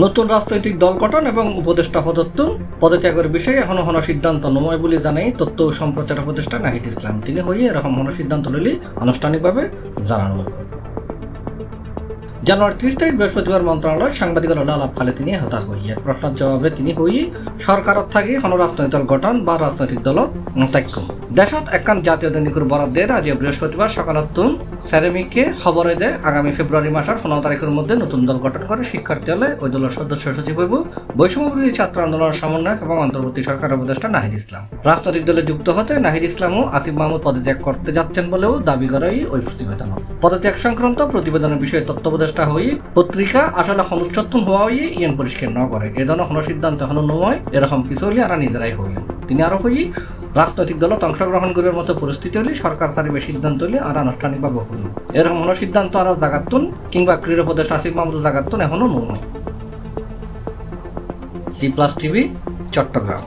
নতুন রাজনৈতিক দল গঠন এবং উপদেষ্টা পদত্তন পদত্যাগের বিষয়ে এখনো কোনো সিদ্ধান্ত নয় বলে জানাই তথ্য ও সম্প্রচার উপদেষ্টা নাহিদ ইসলাম। তিনি হয়ে এরকম কোনো সিদ্ধান্ত নিলে আনুষ্ঠানিকভাবে জানানো হবে। জানুয়ারি 30 তারিখ বৃহস্পতিবার মন্ত্রণালয় সাংবাদিকের আলাপ ফালে তিনি হতা হই। এক প্রশ্নের জবাবে তিনি হই সরকারত থাকি কোনো রাজনৈতিক দল গঠন বা রাজনৈতিক দলত ত্যাগ দেশত একখান জাতীয় দৈনিকের বরাদ দিয়ে আজ বৃহস্পতিবার সকালতুন সেরেমিককে খবরে দেয় আগামী ফেব্রুয়ারি মাসের 15 তারিখের মধ্যে নতুন দল গঠন করে শিক্ষার্থী হলে ওই দলের সদস্য সচিব হইব বৈষম্যবিরোধী ছাত্র আন্দোলনের সমন্বয়ক এবং অন্তর্বর্তী সরকারের উপদেষ্টা নাহিদ ইসলাম। রাজনৈতিক দলে যুক্ত হতে নাহিদ ইসলাম ও আসিফ মাহমুদ পদত্যাগ করতে যাচ্ছেন বলেও দাবি করাই ওই প্রতিবেদন। পদত্যাগ সংক্রান্ত প্রতিবেদনের বিষয়ে তথ্য উপদেষ্টা হই পত্রিকা আসলে অনুচ্ছত্তন হওয়া হয়ে ইয়েন পরিষ্কার ন করে এ ধরনের কোনো সিদ্ধান্ত এখনো নয়, এরকম কিছু হলে আর নিজেরাই হই। তিনি আরো হই রাজনৈতিক দলত অংশগ্রহণ করার মতো পরিস্থিতি হলে সরকার সারিবে সিদ্ধান্ত হলে আর আনুষ্ঠানিকভাবে হই এরকম কোনো সিদ্ধান্ত আর জাগাতুন কিংবা ক্রীড়া উপদেষ্টা আসিফ মাহমুদ জাগাতুন এখনো নয়। C+ TV, Chittagong.